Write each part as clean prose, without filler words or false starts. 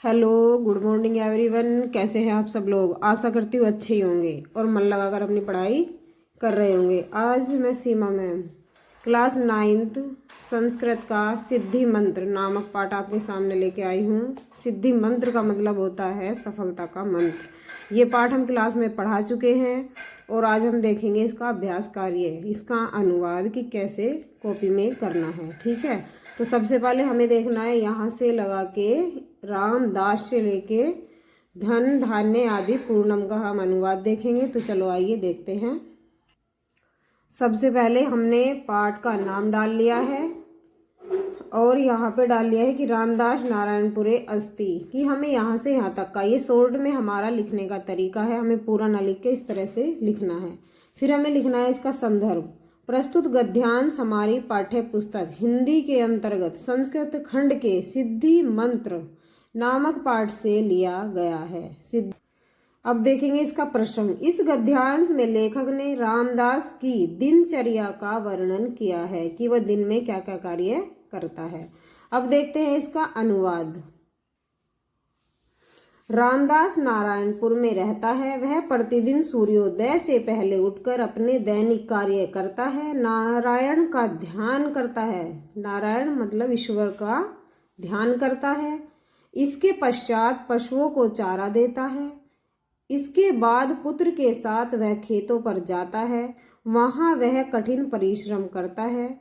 Hello, good morning everyone. कैसे हैं आप सब लोग? आशा करती हूँ अच्छे ही होंगे और मन लगाकर अपनी पढ़ाई कर रहे होंगे। आज मैं सीमा मैम क्लास 9th संस्कृत का सिद्धि मंत्र नामक पाठ आपके सामने लेके आई हूँ। सिद्धि मंत्र का मतलब होता है सफलता का मंत्र। ये पाठ हम क्लास में पढ़ा चुके हैं और आज हम देखेंगे इसका अभ्यास कार्य, इसका अनुवाद कि कैसे कॉपी में करना है। ठीक है, तो सबसे पहले हमें देखना है यहाँ से लगा के रामदास से लेके धन धान्य आदि पूर्णम का हम अनुवाद देखेंगे। तो चलो आइए देखते हैं। सबसे पहले हमने पाठ का नाम डाल लिया है और यहाँ पे डाल लिया है कि रामदास नारायणपुरे अस्ति, कि हमें यहाँ से यहाँ तक का ये शॉर्ट में हमारा लिखने का तरीका है। हमें पूरा ना लिख के इस तरह से लिखना है। फिर हमें लिखना है इसका संदर्भ। प्रस्तुत गद्यांश हमारी पाठ्य पुस्तक हिंदी के अंतर्गत संस्कृत खंड के सिद्धि मंत्र नामक पाठ से लिया गया है। अब देखेंगे इसका प्रसंग। इस गद्यांश में लेखक ने रामदास की दिनचर्या का वर्णन किया है कि वह दिन में क्या क्या कार्य करता है। अब देखते हैं इसका अनुवाद। रामदास नारायणपुर में रहता है। वह प्रतिदिन सूर्योदय से पहले उठकर अपने दैनिक कार्य करता है। नारायण का ध्यान करता है। नारायण मतलब ईश्वर का ध्यान करता है। इसके पश्चात पशुओं को चारा देता है। इसके बाद पुत्र के साथ वह खेतों पर जाता है। वहां वह कठिन परिश्रम करता है।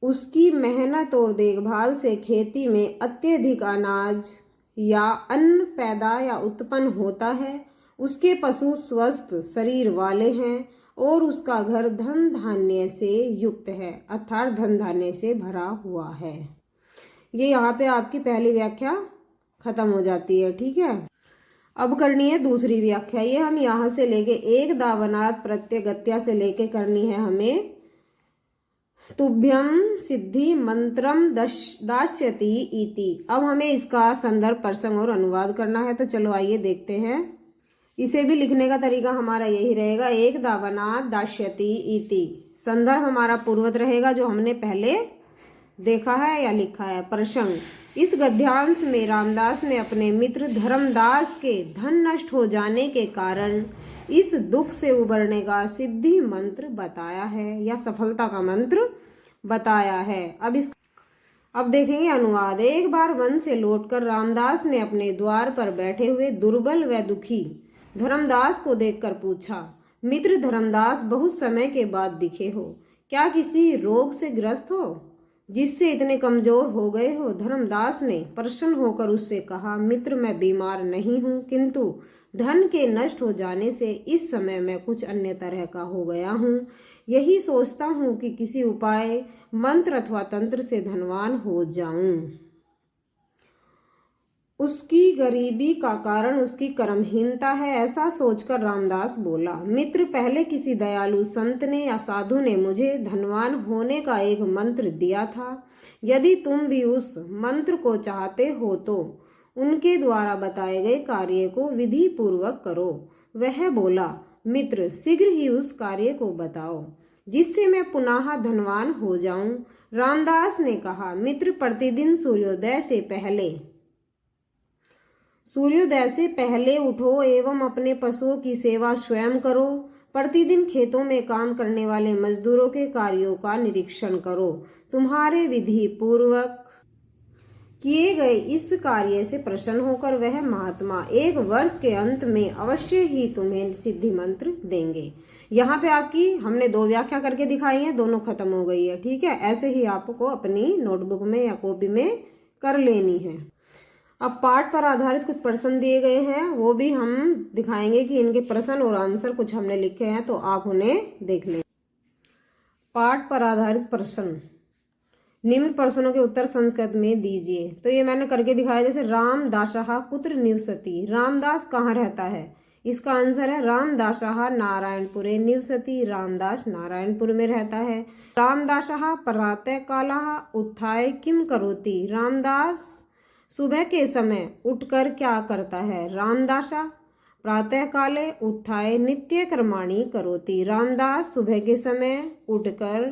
उसकी मेहनत और देखभाल से खेती में अत्यधिक अनाज या अन्न पैदा या उत्पन्न होता है। उसके पशु स्वस्थ शरीर वाले हैं और उसका घर धन धान्य से युक्त है, अर्थात धन धान्य से भरा हुआ है। ये यहाँ पे आपकी पहली व्याख्या खत्म हो जाती है। ठीक है, अब करनी है दूसरी व्याख्या। ये हम यहाँ से लेके एक दावनात् प्रत्यय गत्या से लेके करनी है हमें। तुभ्यम सिद्धि मंत्रम दास्यति इति। अब हमें इसका संदर्भ प्रसंग और अनुवाद करना है। तो चलो आइए देखते हैं। इसे भी लिखने का तरीका हमारा यही रहेगा, एक दावनात् दास्यति इति। संदर्भ हमारा पूर्वत रहेगा जो हमने पहले देखा है या लिखा है। प्रसंग। इस गद्यांश में रामदास ने अपने मित्र धर्मदास के धन नष्ट हो जाने के कारण इस दुख से उबरने का सिद्धि मंत्र बताया है या सफलता का मंत्र बताया है। अब देखेंगे अनुवाद। एक बार वन से लौटकर रामदास ने अपने द्वार पर बैठे हुए दुर्बल व दुखी धर्मदास को देखकर पूछा, मित्र धर्मदास, बहुत समय के बाद दिखे हो, क्या किसी रोग से ग्रस्त हो जिससे इतने कमजोर हो गए हो? धर्मदास ने प्रसन्न होकर उससे कहा, मित्र, मैं बीमार नहीं हूँ, किंतु धन के नष्ट हो जाने से इस समय मैं कुछ अन्य तरह का हो गया हूँ। यही सोचता हूँ कि किसी उपाय मंत्र अथवा तंत्र से धनवान हो जाऊं। उसकी गरीबी का कारण उसकी कर्महीनता है, ऐसा सोचकर रामदास बोला, मित्र, पहले किसी दयालु संत ने या साधु ने मुझे धनवान होने का एक मंत्र दिया था। यदि तुम भी उस मंत्र को चाहते हो तो उनके द्वारा बताए गए कार्य को विधि पूर्वक करो। वह बोला, मित्र, शीघ्र ही उस कार्य को बताओ जिससे मैं पुनः धनवान हो जाऊं। रामदास ने कहा, मित्र, प्रतिदिन सूर्योदय से पहले उठो एवं अपने पशुओं की सेवा स्वयं करो। प्रतिदिन खेतों में काम करने वाले मजदूरों के कार्यों का निरीक्षण करो। तुम्हारे विधि पूर्वक किए गए इस कार्य से प्रसन्न होकर वह महात्मा 1 वर्ष के अंत में अवश्य ही तुम्हें सिद्धि मंत्र देंगे। यहाँ पे आपकी हमने 2 व्याख्या करके दिखाई है, दोनों खत्म हो गई है। ठीक है, ऐसे ही आपको अपनी नोटबुक में या कॉपी में कर लेनी है। अब पाठ पर आधारित कुछ प्रश्न दिए गए हैं, वो भी हम दिखाएंगे कि इनके प्रश्न और आंसर कुछ हमने लिखे हैं, तो आप उन्हें देख लें। पाठ पर आधारित प्रश्न। निम्न प्रश्नों के उत्तर संस्कृत में दीजिए। तो ये मैंने करके दिखाया। जैसे रामदासः कुत्र निवसति, रामदास कहाँ रहता है? इसका आंसर है रामदासः नारायणपुरे निवसति, रामदास नारायणपुर में रहता है। रामदासः प्रातः कालः उत्थाय किम करोति, रामदास सुबह के समय उठकर क्या करता है? रामदासः प्रातः काले उत्थाय नित्य कर्माणि करोति, रामदास सुबह के समय उठकर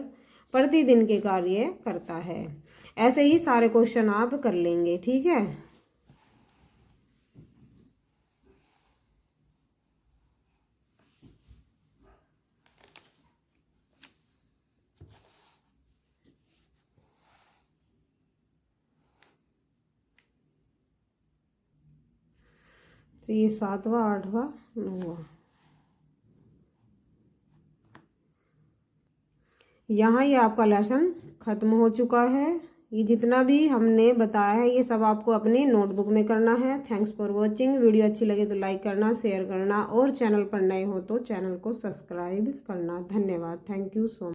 प्रतिदिन के कार्य करता है। ऐसे ही सारे क्वेश्चन आप कर लेंगे। ठीक है। तो ये 7वां 8वां 9वां। यहाँ ये आपका लेसन खत्म हो चुका है। ये जितना भी हमने बताया है ये सब आपको अपनी नोटबुक में करना है। Thanks for watching. वीडियो अच्छी लगे तो लाइक करना, शेयर करना और चैनल पर नए हो तो चैनल को सब्सक्राइब करना। धन्यवाद। Thank you so much.